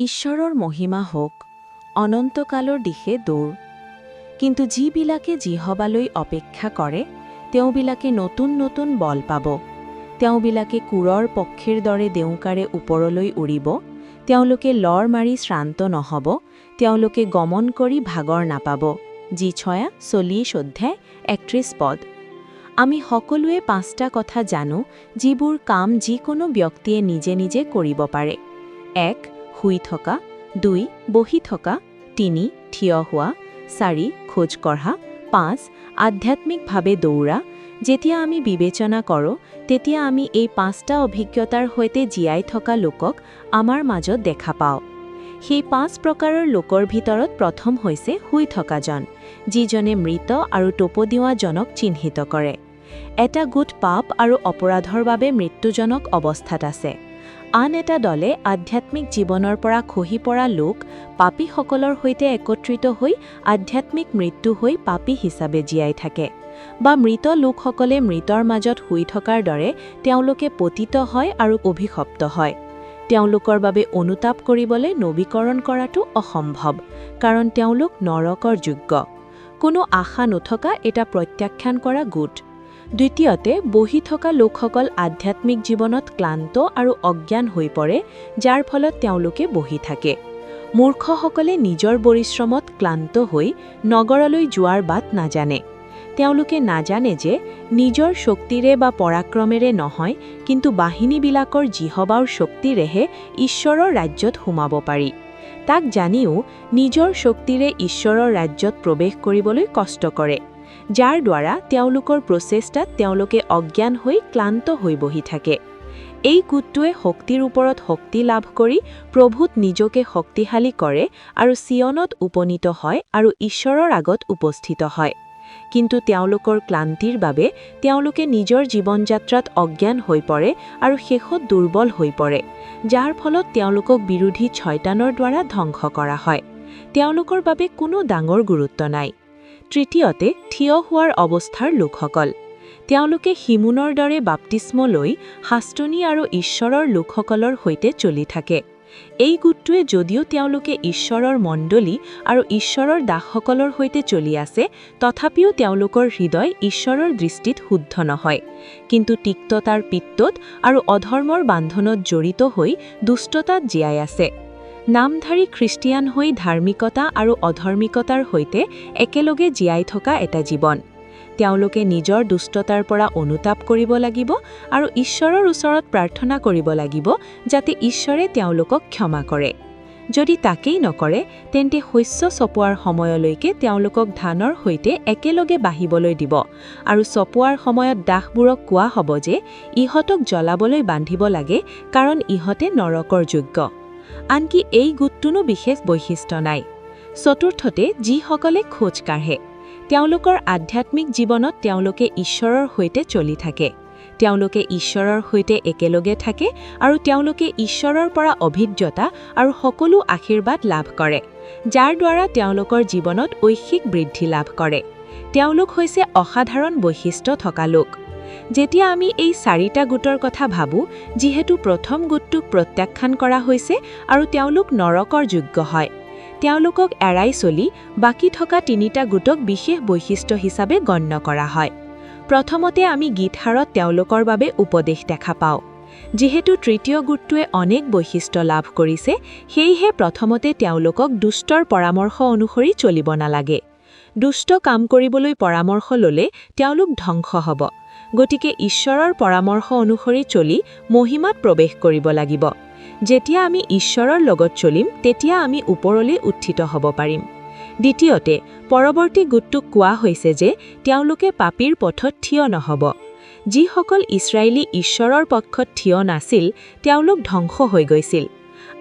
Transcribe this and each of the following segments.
ঈশ্বৰৰ মহিমা হওক অনন্তকালৰ দিশে দৌৰ কিন্তু যিবিলাকে জিহবালৈ অপেক্ষা কৰে তেওঁবিলাকে নতুন নতুন বল পাব তেওঁবিলাকে কুৰৰ পক্ষীৰ দৰে দেউকাৰে ওপৰলৈ উৰিব তেওঁলোকে লৰ মাৰি শ্ৰান্ত নহব তেওঁলোকে গমন কৰি ভাগৰ নাপাব যি-ছয়া 40 অধ্যায় 31 পদ আমি সকলোৱে 5টা কথা জানো যিবোৰ কাম যিকোনো ব্যক্তিয়ে নিজে নিজে কৰিব পাৰে 1 শুই থকা 2 বহি থকা 3 থিয় হোৱা 4 খোজ কঢ়া 5 আধ্যাত্মিকভাৱে দৌৰা যেতিয়া আমি বিবেচনা কৰোঁ তেতিয়া আমি এই 5টা অভিজ্ঞতাৰ সৈতে জীয়াই থকা লোকক আমাৰ মাজত দেখা পাওঁ সেই 5 প্ৰকাৰৰ লোকৰ ভিতৰত প্ৰথম হৈছে শুই থকাজন যিজনে মৃত আৰু টোপনিওৱাজনক চিহ্নিত কৰে এটা গোট পাপ আৰু অপৰাধৰ বাবে মৃত্যুজনক অৱস্থাত আছে আন এটা দলে আধ্যাত্মিক জীৱনৰ পৰা খহি পৰা লোক পাপীসকলৰ সৈতে একত্ৰিত হৈ আধ্যাত্মিক মৃত্যু হৈ পাপী হিচাপে জীয়াই থাকে বা মৃত লোকসকলে মৃতৰ মাজত শুই থকাৰ দৰে তেওঁলোকে পতিত হয় আৰু অভিশপ্ত হয় তেওঁলোকৰ বাবে অনুতাপ কৰিবলৈ নৱীকৰণ কৰাটো অসম্ভৱ কাৰণ তেওঁলোক নৰকৰ যোগ্য কোনো আশা নথকা এটা প্ৰত্যাখ্যান কৰা গোট দ্বিতীয়তে বহি থকা লোকসকল আধ্যাত্মিক জীৱনত ক্লান্ত আৰু অজ্ঞান হৈ পৰে যাৰ ফলত তেওঁলোকে বহি থাকে মূৰ্খসকলে নিজৰ পৰিশ্ৰমত ক্লান্ত হৈ নগৰলৈ যোৱাৰ বাট নাজানে তেওঁলোকে নাজানে যে নিজৰ শক্তিৰে বা পৰাক্ৰমেৰে নহয় কিন্তু বাহিনীবিলাকৰ জিহবাৰ শক্তিৰেহে ঈশ্বৰৰ ৰাজ্যত সোমাব পাৰি তাক জানিও নিজৰ শক্তিৰে ঈশ্বৰৰ ৰাজ্যত প্ৰৱেশ কৰিবলৈ কষ্ট কৰে যাৰ দ্বাৰা তেওঁলোকৰ প্ৰচেষ্টাত তেওঁলোকে অজ্ঞান হৈ ক্লান্ত হৈ বহি থাকে এই গোটটোৱে শক্তিৰ ওপৰত শক্তি লাভ কৰি প্ৰভুত নিজকে শক্তিশালী কৰে আৰু চিয়নত উপনীত হয় আৰু ঈশ্বৰৰ আগত উপস্থিত হয় কিন্তু তেওঁলোকৰ ক্লান্তিৰ বাবে তেওঁলোকে নিজৰ জীৱনযাত্ৰাত অজ্ঞান হৈ পৰে আৰু শেষত দুৰ্বল হৈ পৰে যাৰ ফলত তেওঁলোকক বিৰোধী শয়তানৰ দ্বাৰা ধ্বংস কৰা হয় তেওঁলোকৰ বাবে কোনো ডাঙৰ গুৰুত্ব নাই তৃতীয়তে থিয় হোৱাৰ অৱস্থাৰ লোকসকল তেওঁলোকে হিমুনৰ দৰে বাপ্তিস্ম লৈ শাস্ত্ৰনী আৰু ঈশ্বৰৰ লোকসকলৰ সৈতে চলি থাকে এই গোটটোৱে যদিও তেওঁলোকে ঈশ্বৰৰ মণ্ডলী আৰু ঈশ্বৰৰ দাসসকলৰ সৈতে চলি আছে তথাপিও তেওঁলোকৰ হৃদয় ঈশ্বৰৰ দৃষ্টিত শুদ্ধ নহয় কিন্তু তিক্ততাৰ পিত্তত আৰু অধৰ্মৰ বান্ধনত জড়িত হৈ দুষ্টতাত জীয়াই আছে নামধাৰী খ্ৰীষ্টিয়ান হৈ ধাৰ্মিকতা আৰু অধৰ্মিকতাৰ সৈতে একেলগে জীয়াই থকা এটা জীৱন তেওঁলোকে নিজৰ দুষ্টতাৰ পৰা অনুতাপ কৰিব লাগিব আৰু ঈশ্বৰৰ ওচৰত প্ৰাৰ্থনা কৰিব লাগিব যাতে ঈশ্বৰে তেওঁলোকক ক্ষমা কৰে যদি তাকেই নকৰে তেন্তে শস্য চপোৱাৰ সময়লৈকে তেওঁলোকক ধানৰ সৈতে একেলগে বাঢ়িবলৈ দিব আৰু চপোৱাৰ সময়ত দাসবোৰক কোৱা হ'ব যে ইহঁতক জ্বলাবলৈ বান্ধিব লাগে কাৰণ ইহঁতে নৰকৰ যোগ্য আনকি এই গোটটোনো বিশেষ বৈশিষ্ট্য নাই চতুৰ্থতে যিসকলে খোজ কাঢ়ে তেওঁলোকৰ আধ্যাত্মিক জীৱনত তেওঁলোকে ঈশ্বৰৰ সৈতে চলি থাকে তেওঁলোকে ঈশ্বৰৰ সৈতে একেলগে থাকে আৰু তেওঁলোকে ঈশ্বৰৰ পৰা অভিজ্ঞতা আৰু সকলো আশীৰ্বাদ লাভ কৰে যাৰ দ্বাৰা তেওঁলোকৰ জীৱনত ঐহিক বৃদ্ধি লাভ কৰে তেওঁলোক হৈছে অসাধাৰণ বৈশিষ্ট্য থকা লোক যেতিয়া আমি এই 4টা গোটৰ কথা ভাবো যিহেতু প্ৰথম গোটটোক প্ৰত্যাখ্যান কৰা হৈছে আৰু তেওঁলোক নৰকৰ যোগ্য হয় তেওঁলোকক এৰাই চলি বাকি থকা 3টা গোটক বিশেষ বৈশিষ্ট্য হিচাপে গণ্য কৰা হয় প্ৰথমতে আমি গীতহাৰত তেওঁলোকৰ বাবে উপদেশ দেখা পাওঁ যিহেতু তৃতীয় গোটটোৱে অনেক বৈশিষ্ট্য লাভ কৰিছে সেয়েহে প্ৰথমতে তেওঁলোকক দুষ্টৰ পৰামৰ্শ অনুসৰি চলিব নালাগে দুষ্ট কাম কৰিবলৈ পৰামৰ্শ ল'লে তেওঁলোক ধ্বংস হ'ব গতিকে ঈশ্বৰৰ পৰামৰ্শ অনুসৰি চলি মহিমাত প্ৰৱেশ কৰিব লাগিব যেতিয়া আমি ঈশ্বৰৰ লগত চলিম তেতিয়া আমি ওপৰলৈ উত্থিত হ'ব পাৰিম দ্বিতীয়তে পৰৱৰ্তী গোটটোক কোৱা হৈছে যে তেওঁলোকে পাপীৰ পথত থিয় নহ'ব যিসকল ইছৰাইলী ঈশ্বৰৰ পক্ষত থিয় নাছিল তেওঁলোক ধ্বংস হৈ গৈছিল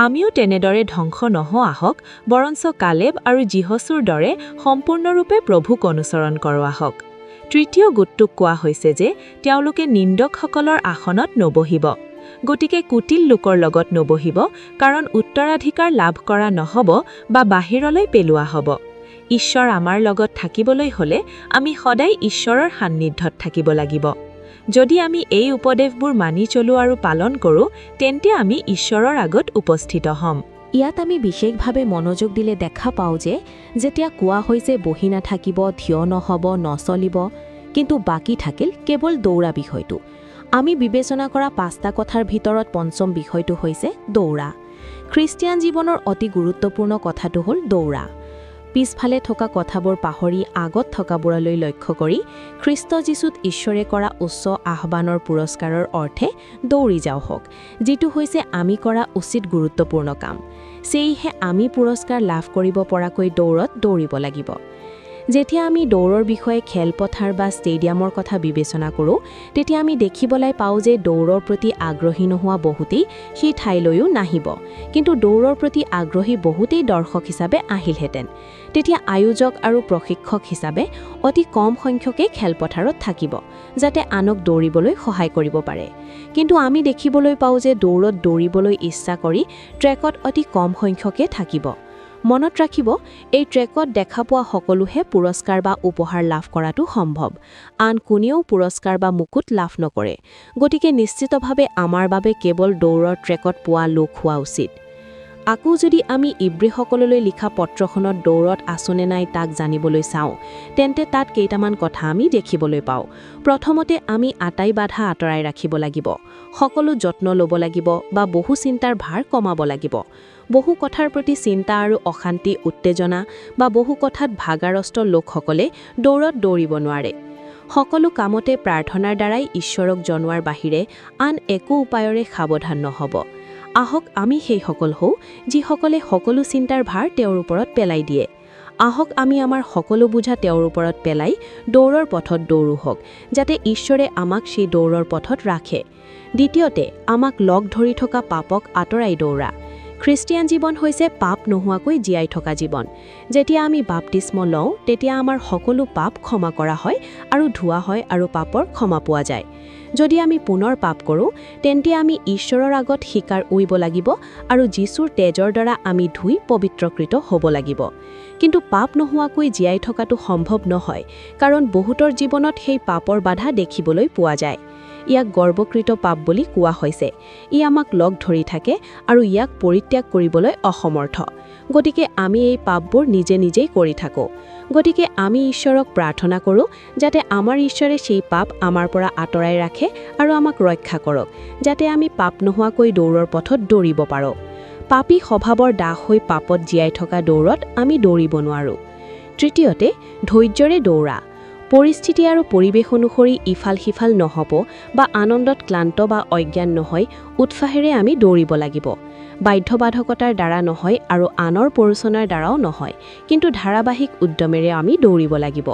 আমিও তেনেদৰে ধ্বংস নহওঁ আহক বৰঞ্চ কালেব আৰু যিহচুৰ দৰে সম্পূৰ্ণৰূপে প্ৰভুক অনুসৰণ কৰোঁ আহক তৃতীয় গোটটোক কোৱা হৈছে যে তেওঁলোকে নিন্দকসকলৰ আসনত নবহিব গতিকে কুটিল লোকৰ লগত নবহিব কাৰণ উত্তৰাধিকাৰ লাভ কৰা নহ'ব বা বাহিৰলৈ পেলোৱা হ'ব ঈশ্বৰ আমাৰ লগত থাকিবলৈ হ'লে আমি সদায় ঈশ্বৰৰ সান্নিধ্যত থাকিব লাগিব যদি আমি এই উপদেশবোৰ মানি চলো আৰু পালন কৰোঁ তেন্তে আমি ঈশ্বৰৰ আগত উপস্থিত হ'ম ইয়াত আমি বিশেষভাৱে মনোযোগ দিলে দেখা পাওঁ যে যেতিয়া কোৱা হৈছে বহি নাথাকিব, থিয় নহ'ব, নচলিব, কিন্তু বাকী থাকিল কেৱল দৌৰা বিষয়টো। আমি বিবেচনা কৰা 5টা কথাৰ ভিতৰত পঞ্চম বিষয়টো হৈছে দৌৰা। খ্ৰীষ্টিয়ান জীৱনৰ অতি গুৰুত্বপূৰ্ণ কথাটো হ'ল দৌৰা। পিছফালে থকা কথাবোৰ পাহৰি আগত থকাবোৰলৈ লক্ষ্য কৰি খ্ৰীষ্ট যীশুত ঈশ্বৰে কৰা উচ্চ আহ্বানৰ পুৰস্কাৰৰ অৰ্থে দৌৰি যাওক, যিটো হৈছে আমি কৰা উচিত গুৰুত্বপূৰ্ণ কাম। সেয়েহে আমি পুৰস্কাৰ লাভ কৰিব পৰাকৈ দৌৰত দৌৰিব লাগিব। যেতিয়া আমি দৌৰৰ বিষয়ে খেলপথাৰ বা ষ্টেডিয়ামৰ কথা বিবেচনা কৰোঁ, তেতিয়া আমি দেখিবলৈ পাওঁ যে দৌৰৰ প্ৰতি আগ্ৰহী নোহোৱা বহুতেই সেই ঠাইলৈও নাহিব, কিন্তু দৌৰৰ প্ৰতি আগ্ৰহী বহুতেই দৰ্শক হিচাপে আহিলহেঁতেন। তেতিয়া আয়োজক আৰু প্ৰশিক্ষক হিচাপে অতি কম সংখ্যকেই খেলপথাৰত থাকিব, যাতে আনক দৌৰিবলৈ সহায় কৰিব পাৰে। কিন্তু আমি দেখিবলৈ পাওঁ যে দৌৰত দৌৰিবলৈ ইচ্ছা কৰি ট্ৰেকত অতি কম সংখ্যকে থাকিব। মনত ৰাখিব, এই ট্ৰেকত দেখা পোৱা সকলোহে পুৰস্কাৰ বা উপহাৰ লাভ কৰাটো সম্ভৱ। আন কোনেও পুৰস্কাৰ বা মুকুট লাভ নকৰে। গতিকে নিশ্চিতভাৱে আমাৰ বাবে কেৱল দৌৰৰ ট্ৰেকত পোৱা লোক হোৱা উচিত। আকৌ যদি আমি ইব্ৰীসকললৈ লিখা পত্ৰখনত দৌৰত আছোনে নাই তাক জানিবলৈ চাওঁ, তেন্তে তাত কেইটামান কথা আমি দেখিবলৈ পাওঁ। প্ৰথমতে আমি আটাই বাধা আঁতৰাই ৰাখিব লাগিব, সকলো যত্ন ল'ব লাগিব বা বহু চিন্তাৰ ভাৰ কমাব লাগিব। বহু কথাৰ প্ৰতি চিন্তা আৰু অশান্তি, উত্তেজনা বা বহু কথাত ভাগাৰস্ত লোকসকলে দৌৰত দৌৰিব নোৱাৰে। সকলো কামতে প্ৰাৰ্থনাৰ দ্বাৰাই ঈশ্বৰক জনোৱাৰ বাহিৰে আন একো উপায়েৰে সাৱধান নহ'ব। আহক আমি সেইসকল হওঁ যিসকলে সকলো চিন্তাৰ ভাৰ তেওঁৰ ওপৰত পেলাই দিয়ে। আহক আমি আমাৰ সকলো বোঝা তেওঁৰ ওপৰত পেলাই দৌৰৰ পথত দৌৰো হওক, যাতে ঈশ্বৰে আমাক সেই দৌৰৰ পথত ৰাখে। দ্বিতীয়তে, আমাক লগ ধৰি থকা পাপক আঁতৰাই দৌৰা। খ্ৰীষ্টিয়ান জীৱন হৈছে পাপ নোহোৱাকৈ জীয়াই থকা জীৱন। যেতিয়া আমি বাপ্তিস্ম লওঁ, তেতিয়া আমাৰ সকলো পাপ ক্ষমা কৰা হয় আৰু ধোৱা হয় আৰু পাপৰ ক্ষমা পোৱা যায়। যদি আমি পুনৰ পাপ কৰোঁ, তেন্তে আমি ঈশ্বৰৰ আগত স্বীকাৰ কৰিব লাগিব আৰু যীশুৰ তেজৰ দ্বাৰা আমি ধুই পবিত্ৰকৃত হ'ব লাগিব। কিন্তু পাপ নোহোৱাকৈ জীয়াই থকাটো সম্ভৱ নহয়, কাৰণ বহুতৰ জীৱনত সেই পাপৰ বাধা দেখিবলৈ পোৱা যায়। ইয়াক গৰ্বকৃত পাপ বুলি কোৱা হৈছে। ই আমাক লগ ধৰি থাকে আৰু ইয়াক পৰিত্যাগ কৰিবলৈ অসমৰ্থ। গতিকে আমি এই পাপবোৰ নিজে নিজেই কৰি থাকোঁ। গতিকে আমি ঈশ্বৰক প্ৰাৰ্থনা কৰোঁ যাতে আমাৰ ঈশ্বৰে সেই পাপ আমাৰ পৰা আঁতৰাই ৰাখে আৰু আমাক ৰক্ষা কৰক, যাতে আমি পাপ নোহোৱাকৈ দৌৰৰ পথত দৌৰিব পাৰোঁ। পাপী স্বভাৱৰ দাস হৈ পাপত জীয়াই থকা দৌৰত আমি দৌৰিব নোৱাৰোঁ। তৃতীয়তে, ধৈৰ্যৰে দৌৰা। পৰিস্থিতি আৰু পৰিৱেশ অনুসৰি ইফাল সিফাল নহ'ব বা আনন্দত ক্লান্ত বা অজ্ঞান নহয় উৎসাহেৰে আমি দৌৰিব লাগিব। বাধ্যবাধকতাৰ দ্বাৰা নহয় আৰু আনৰ প্ৰৰোচনাৰ দ্বাৰাও নহয়, কিন্তু ধাৰাবাহিক উদ্যমেৰে আমি দৌৰিব লাগিব।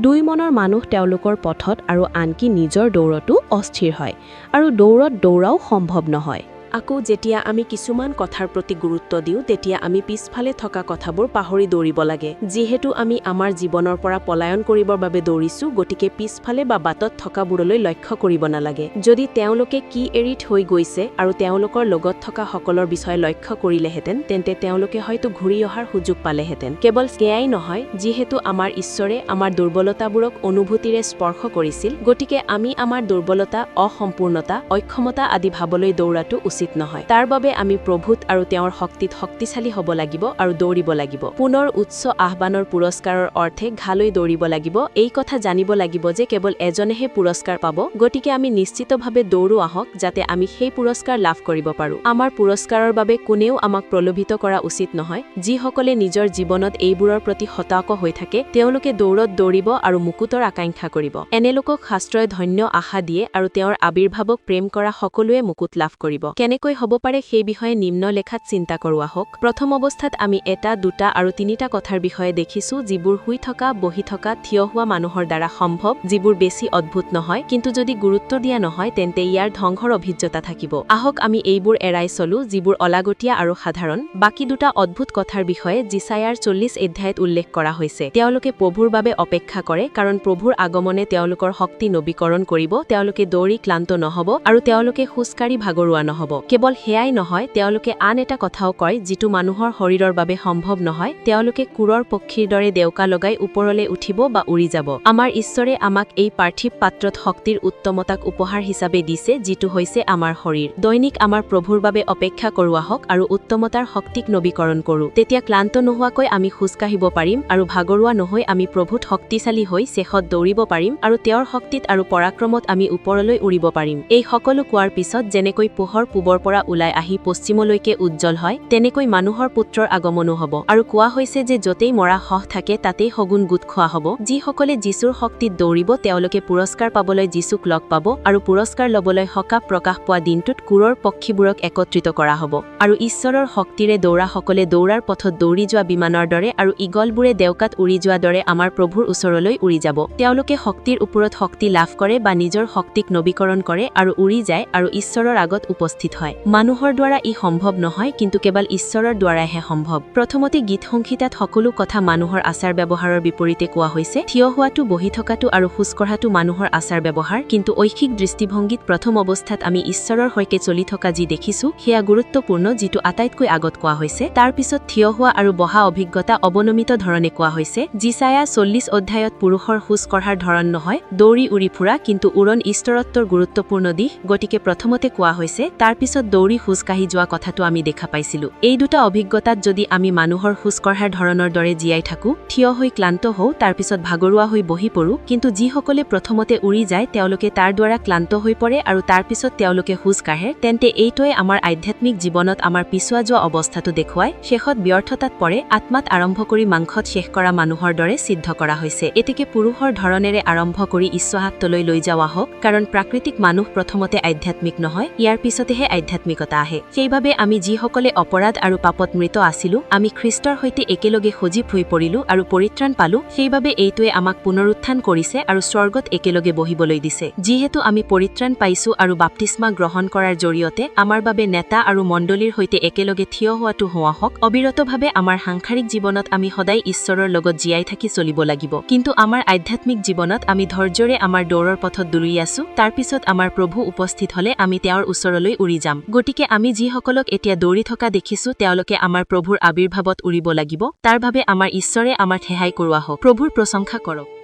দুই মনৰ মানুহ তেওঁলোকৰ পথত আৰু আনকি নিজৰ দৌৰতো অস্থিৰ হয়, আৰু দৌৰত দৌৰাও সম্ভৱ নহয়। আকৌ যেতিয়া আমি কিছুমান কথাৰ প্ৰতি গুৰুত্ব দিওঁ, তেতিয়া আমি পিছফালে থকা কথাবোৰ পাহৰি দৌৰিব লাগে। যিহেতু আমি আমাৰ জীৱনৰ পৰা পলায়ন কৰিবৰ বাবে দৌৰিছোঁ, গতিকে পিছফালে বা বাটত থকাবোৰলৈ লক্ষ্য কৰিব নালাগে। যদি তেওঁলোকে কি এৰি থৈ গৈছে আৰু তেওঁলোকৰ লগত থকা সকলৰ বিষয়ে লক্ষ্য কৰিলেহেঁতেন, তেন্তে তেওঁলোকে হয়তো ঘূৰি অহাৰ সুযোগ পালেহেঁতেন। কেৱল সেয়াই নহয়, যিহেতু আমাৰ ঈশ্বৰে আমাৰ দুৰ্বলতাবোৰক অনুভূতিৰে স্পৰ্শ কৰিছিল, গতিকে আমি আমাৰ দুৰ্বলতা, অসম্পূৰ্ণতা, অক্ষমতা আদি ভাবলৈ দৌৰাটো উচিত নহয়। তাৰ বাবে আমি প্ৰভূত আৰু তেওঁৰ শক্তিত শক্তিশালী হ'ব লাগিব আৰু দৌৰিব লাগিব। পুনৰ উচ্চ আহ্বানৰ পুৰস্কাৰৰ অৰ্থে ঘালৈ দৌৰিব লাগিব। এই কথা জানিব লাগিব যে কেৱল এজনেহে পুৰস্কাৰ পাব, গতিকে আমি নিশ্চিতভাৱে দৌৰো আহক যাতে আমি সেই পুৰস্কাৰ লাভ কৰিব পাৰোঁ। আমাৰ পুৰস্কাৰৰ বাবে কোনেও আমাক প্ৰলোভিত কৰা উচিত নহয়। যিসকলে নিজৰ জীৱনত এইবোৰৰ প্ৰতি হতাশ হৈ থাকে, তেওঁলোকে দৌৰত দৌৰিব আৰু মুকুটৰ আকাংক্ষা কৰিব। এনে লোকক শাস্ত্ৰই ধন্য আশা দিয়ে আৰু তেওঁৰ আবিৰ্ভাৱক প্ৰেম কৰা সকলোৱে মুকুট লাভ কৰিব। কেনেকৈ হ'ব পাৰে সেই বিষয়ে নিম্ন লেখাত চিন্তা কৰোৱা হওক। প্ৰথম অৱস্থাত আমি 1, 2 আৰু 3টা কথাৰ বিষয়ে দেখিছোঁ, যিবোৰ শুই থকা, বহি থকা, থিয় হোৱা মানুহৰ দ্বাৰা সম্ভৱ, যিবোৰ বেছি অদ্ভুত নহয়, কিন্তু যদি গুৰুত্ব দিয়া নহয় তেন্তে ইয়াৰ ধ্বংসৰ অভিজ্ঞতা থাকিব। আহক আমি এইবোৰ এৰাই চলো যিবোৰ অলাগতীয়া আৰু সাধাৰণ। বাকী 2টা অদ্ভুত কথাৰ বিষয়ে যিসায়াৰ 40 অধ্যায়ত উল্লেখ কৰা হৈছে। তেওঁলোকে প্ৰভুৰ বাবে অপেক্ষা কৰে, কাৰণ প্ৰভুৰ আগমনে তেওঁলোকৰ শক্তি নৱীকৰণ কৰিব, তেওঁলোকে দৌৰি ক্লান্ত নহ'ব আৰু তেওঁলোকে খোজকাঢ়ি ভাগৰুৱা নহ'ব। কেৱল সেয়াই নহয়, তেওঁলোকে আন এটা কথাও কয় যিটো মানুহৰ শৰীৰৰ বাবে সম্ভৱ নহয়। তেওঁলোকে কুৰৰ পক্ষীৰ দৰে দেউকা লগাই ওপৰলৈ উঠিব বা উৰি যাব। আমাৰ ঈশ্বৰে আমাক এই পাৰ্থিৱ পাত্ৰত শক্তিৰ উত্তমতাক উপহাৰ হিচাপে দিছে, যিটো হৈছে আমাৰ শৰীৰ। দৈনিক আমাৰ প্ৰভুৰ বাবে অপেক্ষা কৰো আহক আৰু উত্তমতাৰ শক্তিক নবীকৰণ কৰো। তেতিয়া ক্লান্ত নোহোৱাকৈ আমি খোজ কাঢ়িব পাৰিম আৰু ভাগৰুৱা নহৈ আমি প্ৰভুত শক্তিশালী হৈ শেষত দৌৰিব পাৰিম আৰু তেওঁৰ শক্তিত আৰু পৰাক্ৰমত আমি ওপৰলৈ উৰিব পাৰিম। এই সকলো কোৱাৰ পিছত যেনেকৈ পোহৰ পূবৰ পৰা ওলাই আহি পশ্চিমলৈকে উজ্জ্বল হয়, তেনেকৈ মানুহৰ পুত্ৰৰ আগমনো হ'ব। আৰু কোৱা হৈছে যে য'তেই মৰা শহ থাকে তাতেই সগুণ গোট খোৱা হ'ব। যিসকলে যীশুৰ শক্তিত দৌৰিব তেওঁলোকে পুৰস্কাৰ পাবলৈ যীশুক লগ পাব আৰু পুৰস্কাৰ ল'বলৈ সকাহ প্ৰকাশ পোৱা দিনটোত কুৰৰ পক্ষীবোৰক একত্ৰিত কৰা হ'ব। আৰু ঈশ্বৰৰ শক্তিৰে দৌৰাসকলে দৌৰাৰ পথত দৌৰি যোৱা বিমানৰ দৰে আৰু ঈগলবোৰে দেউকাত উৰি যোৱা দৰে আমাৰ প্ৰভুৰ ওচৰলৈ উৰি যাব। তেওঁলোকে শক্তিৰ ওপৰত শক্তি লাভ কৰে বা নিজৰ শক্তিক নবীকৰণ কৰে আৰু উৰি যায় আৰু ঈশ্বৰৰ আগত উপস্থিত হয়। মানুহৰ দ্বাৰা ই সম্ভৱ নহয়, কিন্তু কেৱল ঈশ্বৰৰ দ্বাৰাহে সম্ভৱ। প্ৰথমতে গীত সংহিতাত সকলো কথা মানুহৰ আচাৰ ব্যৱহাৰৰ বিপৰীতে কোৱা হৈছে। থিয় হোৱাটো, বহি থকাটো আৰু খোজ কঢ়াটো মানুহৰ আচাৰ ব্যৱহাৰ, কিন্তু ঐহিক দৃষ্টিভংগীত প্ৰথম অৱস্থাত আমি ঈশ্বৰৰ সৈতে চলি থকা যি দেখিছো সেয়া গুৰুত্বপূৰ্ণ, যিটো আটাইতকৈ আগত কোৱা হৈছে। তাৰ পিছত থিয় হোৱা আৰু বহা অভিজ্ঞতা অৱনমিত ধৰণে কোৱা হৈছে। যিসায়া 40 অধ্যায়ত পুৰুষৰ খোজ কঢ়াৰ ধৰণ নহয় দৌৰি উৰি ফুৰা, কিন্তু উৰণ ঈশ্বৰত্বৰ গুৰুত্বপূৰ্ণ দিশ। গতিকে প্ৰথমতে কোৱা হৈছে, তাৰ পিছত দৌৰি খোজ কাঢ়ি যোৱা কথাটো আমি দেখা পাইছিলো। এই দুটা অভিজ্ঞতাত যদি আমি মানুহৰ খোজ কঢ়াৰ ধৰণৰ দৰে জীয়াই থাকো, থিয় হৈ ক্লান্ত হওঁ, তাৰ পিছত ভাগৰুৱা হৈ বহি পৰো, কিন্তু যিসকলে প্ৰথমতে উৰি যায় তেওঁলোকে তাৰ দ্বাৰা ক্লান্ত হৈ পৰে আৰু তাৰ পিছত তেওঁলোকে খোজ কাঢ়ে, তেন্তে এইটোৱে আমাৰ আধ্যাত্মিক জীৱনত আমাৰ পিছুৱা যোৱা অৱস্থাটো দেখুৱায়। শেষত ব্যৰ্থতাত পৰে। আত্মাত আৰম্ভ কৰি মাংসত শেষ কৰা মানুহৰ দৰে সিদ্ধ কৰা হৈছে। এতেকে পুৰুষৰ ধৰণেৰে আৰম্ভ কৰি ঈশ্বহাত্তলৈ লৈ যাওয়া হওক, কাৰণ প্ৰাকৃতিক মানুহ প্ৰথমতে আধ্যাত্মিক নহয়, ইয়াৰ পিছতেহে আধ্যাত্মিকতা আহে। সেইবাবে আমি যিসকলে অপৰাধ আৰু পাপত মৃত আছিলো, আমি খ্ৰীষ্টৰ সৈতে একেলগে সজীৱ হৈ পৰিলো আৰু পৰিত্ৰাণ পালো। সেইবাবে এইটোৱে আমাক পুনৰুত্থান কৰিছে আৰু স্বৰ্গত একেলগে বহিবলৈ দিছে। যিহেতু আমি পৰিত্ৰাণ পাইছো আৰু বাপ্তিস্মা গ্ৰহণ কৰাৰ জৰিয়তে আমাৰ বাবে নেতা আৰু মণ্ডলীৰ সৈতে একেলগে থিয় হোৱাটো হোৱা হওক, অবিৰতভাৱে আমাৰ সাংসাৰিক জীৱনত আমি সদায় ঈশ্বৰৰ লগত জীয়াই থাকি চলিব লাগিব। কিন্তু আমাৰ আধ্যাত্মিক জীৱনত আমি ধৈৰ্যৰে আমাৰ দৌৰৰ পথত দৌৰি আছো। তাৰ পিছত আমাৰ প্ৰভু উপস্থিত হলে আমি তেওঁৰ ওচৰলৈ উৰি যাম। গতিকে আমি যিসকলক এতিয়া দৌৰি থকা দেখিছো তেওঁলোকে আমাৰ প্ৰভুৰ আবিৰ্ভাৱত উৰিব লাগিব। তাৰ বাবে আমাৰ ঈশ্বৰে আমাক সহায় কৰোৱা হওক। প্ৰভুৰ প্ৰশংসা কৰক।